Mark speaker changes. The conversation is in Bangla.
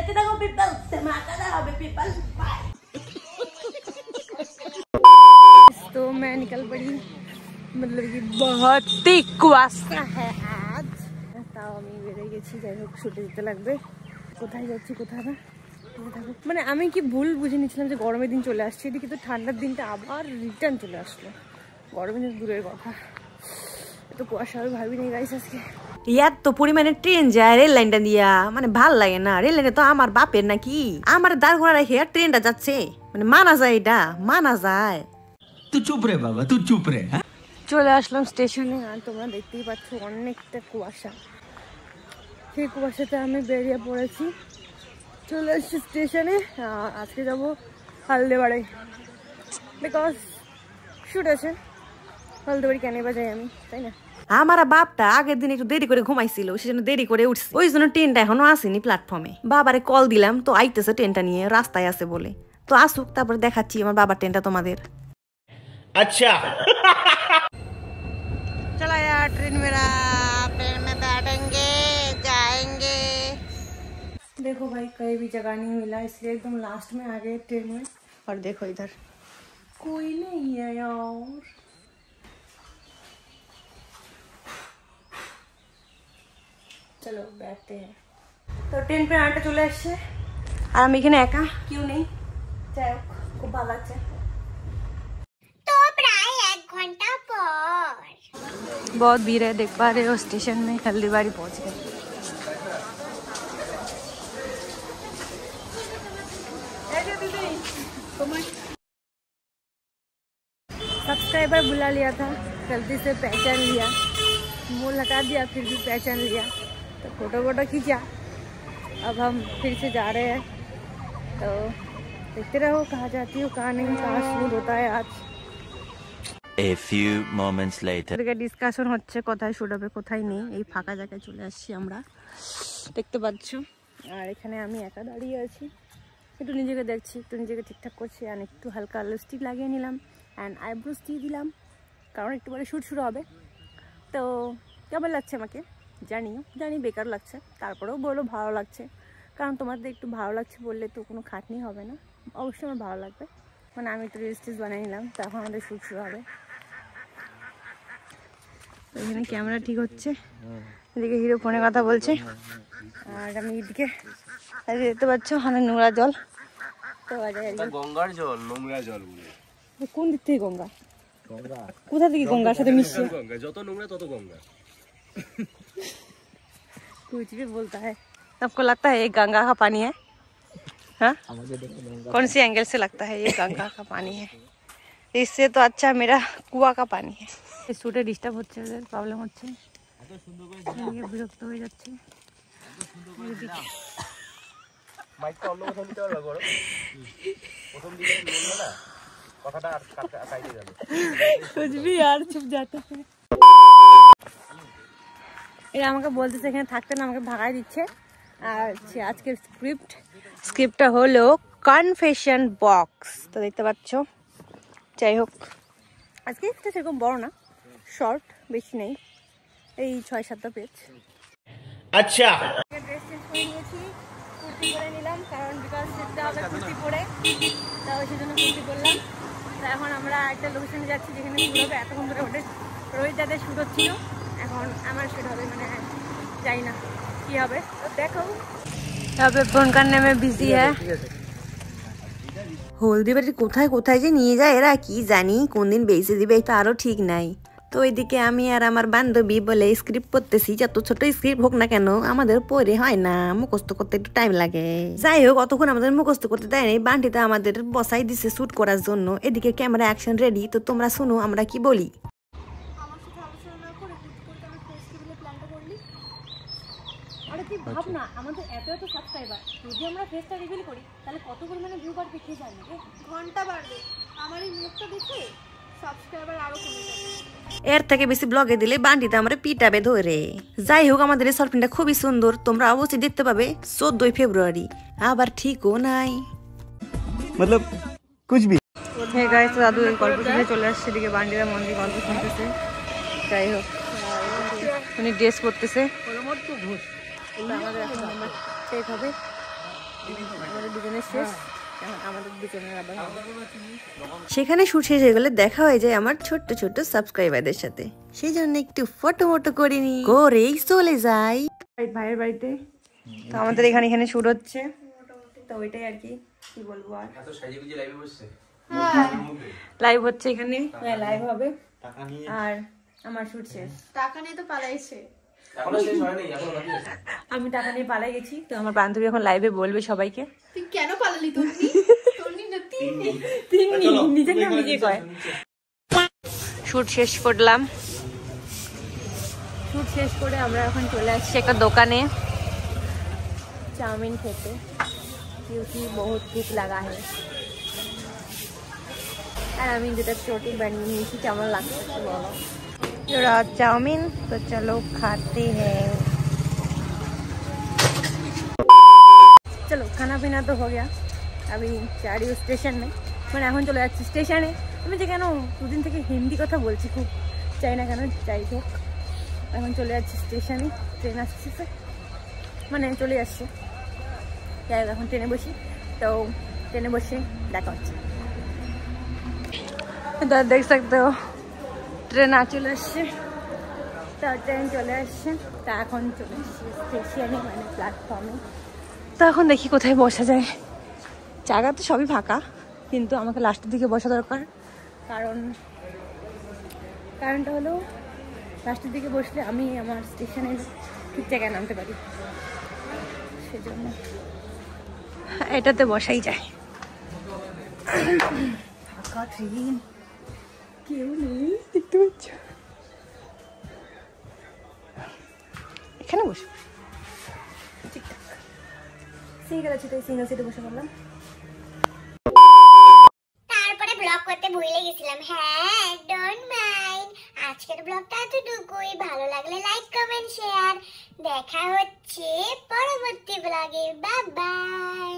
Speaker 1: देखते रहो पीपल, धमाका होगा पीपल। तो मैं निकल पड़ी, मतलब कि बहुत ही कुয়াশা है आज। তাও আমি বেরিয়ে গেছি, যাই হোক ছুটি দিতে লাগবে। কোথায় যাচ্ছি কোথায় না, মানে আমি কি ভুল বুঝে নিয়েছিলাম যে গরমের দিন চলে আসছে, এদিকে তো ঠান্ডার দিনটা আবার রিটার্ন চলে আসলো। গরমের দিন দূরের কথা, এত কুয়াশা আমি ভাবিনি গাইস আজকে। এত পরিমাণে ট্রেন যায় রেল লাইনটা দিয়া, মানে ভাল লাগে না। রেল লাইনে তো আমার বাপের নাকি, আমার দাঁড় করা রেখে ট্রেনটা যাচ্ছে, মানে মানা যায়, এটা মানা যায়।
Speaker 2: তুই চুপ রে বাবা, তুই চুপ রে।
Speaker 1: চলে আসলাম স্টেশনে, আর তোমরা দেখতেই পাচ্ছ অনেকটা কুয়াশা। সেই কুয়াশাতে আমি বেরিয়ে পড়েছি, চলে আসছি স্টেশনে। আজকে যাবো হালদেবাড়ি, বিকজ শুট আছে। হালদেবাড়ি কেন বা যাই আমি, তাই না? আমার বাপটা আগের দিন একটু দেরি করে ঘুমাইছিল, সেজন্য দেরি করে উঠছে, ওই জন্য ট্রেনটা এখনো আসেনি প্ল্যাটফর্মে। বাবারে কল দিলাম, তো আইতেছে ট্রেনটা নিয়ে, রাস্তায় আছে বলে। তো আসুক, তারপরে দেখাচ্ছি আমার বাবার ট্রেনটা তোমাদের। আচ্ছা चला यार, ट्रेन मेरा, ट्रेन में बैठेंगे जाएंगे। देखो भाई कहीं भी जगह नहीं मिला, इसलिए एकदम लास्ट में आ गए ट्रेन में। और देखो इधर कोई नहीं है यार। चलो बैठते हैं। तो ट्रेन पे आटे चले আসছে, আর আমি এখানে একা, কেউ নেই। যাই হোক, খুব ভালো লাগছে। तो प्राय 1 घंटा पर बहुत भीड़ है, देख पा रहे हो स्टेशन में। हल्दीबाड़ी पहुंच गए। सब्सक्राइबर बुला लिया था, गलती से पहचान लिया, मुंह हटा दिया, फिर भी पहचान लिया, तो फोटो वोटो खींचा। अब हम फिर से जा रहे हैं, तो देखते रहो कहाँ जाती हूँ कहाँ नहीं, कहाँ शूट होता है आज।
Speaker 3: A few moments later
Speaker 1: discussion হচ্ছে কোথায় শুট হবে কোথায় নেই। এই ফাঁকা জায়গায় চলে আসছি আমরা, দেখতে পাচ্ছ। আর এখানে আমি একা দাঁড়িয়ে আছি, একটু নিজেকে দেখছি, একটু নিজেকে ঠিকঠাক করছি। আর একটু হালকা লিপস্টিক লাগিয়ে নিলাম, অ্যান্ড আইব্রোস দিয়ে দিলাম, কারণ একটু পরে শ্যুট শুরু হবে। তো কেমন লাগছে আমাকে জানি বেকার লাগছে, তারপরেও বলো ভালো লাগছে, কারণ তোমাদের একটু ভালো লাগছে বললে তো কোনো খাটনি হবে না। অবশ্যই আমার ভালো লাগবে, মানে আমি একটু রিলস টিলস বানিয়ে নিলাম, তখন আমাদের শ্যুট শুরু হবে। এখানে ক্যামেরা ঠিক হচ্ছে, এদিকে হিরো ফোনে কথা বলছে, আর আমি এদিকে দেখতে পাচ্ছ অনেক নোংরা জল। তো
Speaker 4: গঙ্গার জল, নোংরা জল বলে
Speaker 1: কোন দিক থেকে গঙ্গা? কোথা থেকে গঙ্গার সাথে মিশছে?
Speaker 4: গঙ্গা যত নোংরা তত গঙ্গা।
Speaker 1: कुछ भी बोलता है, सबको लगता है ये गंगा का पानी है। हाँ, कौन सी एंगल से लगता है ये गंगा का पानी है? इससे तो अच्छा मेरा कुआ का पानी है। শুটে ডিস্টার্ব হচ্ছে, প্রবলেম হচ্ছে, বিরক্ত হয়ে যাচ্ছে।
Speaker 4: মাইকটা অন্য কোথাও নিতে পারবে গরম, প্রথম দিকে বললো না কথাটা আর কাটতে যাবে।
Speaker 1: कुछ भी यार चुप जाता है। এরা আমাকে বলতেছে এখানে থাকতে না, আমাকে ভাগাই দিচ্ছে। আর আজকের স্ক্রিপ্টটা হলো কনফেশন বক্স, তো দেখতে পাচ্ছ। যাই হোক, আজকে এটা সেরকম বড় না, শর্ট, বেশি নেই, এই 6-7টা পেজ। আচ্ছা, ড্রেস চেঞ্জ করে নিয়েছি, কুর্তি পরে নিলাম, কারণ বিকজ যেতে হবে কুর্তি পরে, তাও সেজন্য কুর্তি পরলাম। তো এখন আমরা একটা লোকেশনে যাচ্ছি যেখানে শুট হবে। এতক্ষণ ধরে ওটা রোহিত দাদের শুট হচ্ছিল, এখন আমার শুট হবে, মানে জানি না কি হবে, তো দেখো। তবে ফোন করনে মে বিজি है। হলদিবাড়ির কোথায় কোথায় যে নিয়ে যায় এরা, কি জানি কোন দিন বেঁচে দিবে, তারও ঠিক নাই। তো ওইদিকে আমি আর আমার বান্ধবী বলে স্ক্রিপ্ট পড়তেছি, যত ছোট স্ক্রিপ্ট হোক না কেন আমাদের পড়ে হয় না, মুখস্থ করতে একটু টাইম লাগে। যাই হোক, অতক্ষণ আমাদের মুখস্থ করতে দেয় নাই, বান্টিতে আমাদের বসাই দিছে শুট করার জন্য। এদিকে ক্যামেরা অ্যাকশন রেডি, তো তোমরা শুনো আমরা কি বলি। ভাবনা আমাদের এত সাবস্ক্রাইবার, যদি আমরা ফেসটা রিভিল করি তাহলে কত পরিমাণে ভিউ বাড়বে কে জানে, ঘন্টা বাড়বে। আমার এই মুখটা দেখে সাবস্ক্রাইবার আরো কমে যাবে। এর থেকে বেশি ব্লগে দিলে বান্টিতে আমরা পিটাবে ধরে। যাই হোক, আমাদের এই শর্ট ফিল্মটা খুবই সুন্দর, তোমরা অবশ্যই দেখতে পাবে 14 ফেব্রুয়ারি। আবার ঠিকও নাই,
Speaker 2: मतलब कुछ भी।
Speaker 1: হে গাইস, দাদু এই গল্প শুনে চলে আসছে, এদিকে বান্টিরা মন্দির গল্প শুনতেছে। যাই হোক, উনি ড্রেস করতেছে, আমাদের এখন টেক হবে। আমাদের দুজনের শেষ, এখন আমাদের দুজনের আবার হবে।
Speaker 5: সেখানে শুট শেষ হয়ে গেলে দেখা হয়ে যায় আমার ছোট্ট ছোট্ট সাবস্ক্রাইবারদের সাথে, সেই জন্য একটু ফটো মটো করে নি, করেই চলে যাই
Speaker 1: ভাইয়ের বাড়িতে। তো আমাদের এখানে শুট হচ্ছে, তো ওইটাই আর কি বলবো। আর
Speaker 4: এত সাজিয়ে গুজিয়ে লাইভে বসছে।
Speaker 1: লাইভ হচ্ছে এখানে, হ্যাঁ লাইভ হবে। আর আমার শুট শেষ।
Speaker 6: টাকা নিয়ে তো পালাইছে।
Speaker 4: এখনো শেষ হয়নি, এখনো বাকি আছে।
Speaker 1: আমি টাকা নিয়ে পালাই গেছি, তো আমার বান্ধবী এখন লাইভে বলবে সবাইকে।
Speaker 6: তুই কেন পালালি? তন্নি তন্নি না তিন্নি।
Speaker 1: তিন্নি নিজেকে নিজে কয়। শুট শেষ করলাম, শুট শেষ করে আমরা এখন চলে আসছি একটা দোকানে চাউমিন খেতে, क्योंकि बहुत भूख लगा है। আর আমি যেটা চটি বানিয়ে নিয়েছি, কেমন লাগছে একটু বলো। चाउमीन, तो चलो खाते हैं। चलो खाना पीना तो हो गया, अभी जा रही हूँ स्टेशन में। মানে এখন চলে যাচ্ছি স্টেশনে। আমি যে কেন দুদিন থেকে হিন্দি কথা বলছি, খুব চাই না কেন, যাই হোক এখন চলে যাচ্ছি স্টেশনে। ট্রেন আসছে, মানে চলে আসছে, যাই হোক এখন ট্রেনে বসি। তো ট্রেনে বসে দেখা হচ্ছে। तो देख सकते हो ট্রেন চলে আসছে, তো ট্রেন চলে আসছে। তা এখন চলে আসছি স্টেশনে, মানে প্ল্যাটফর্মে। তো এখন দেখি কোথায় বসা যায়। জায়গা তো সবই ফাঁকা, কিন্তু আমাকে লাস্টের দিকে বসা দরকার, কারণটা হলো লাস্টের দিকে বসলে আমি আমার স্টেশনের ঠিক জায়গায় নামতে পারি, সেজন্য এটাতে বসাই যায়। ফাঁকা ট্রেন, কেউ নেই, দেখতে পাচ্ছ। এখানে বসে ঠিকঠাক সিঙ্গেল আছে, তাই সিঙ্গেল সিটে বসে পড়লাম।
Speaker 7: তারপরে ব্লগ করতে ভুলে গেছিলাম। হ্যাঁ, ডোন্ট মাইন্ড। আজকের ব্লগটা এতটুকুই। ভালো লাগলে লাইক, কমেন্ট, শেয়ার। দেখা হচ্ছে পরবর্তী ব্লগে। Bye bye.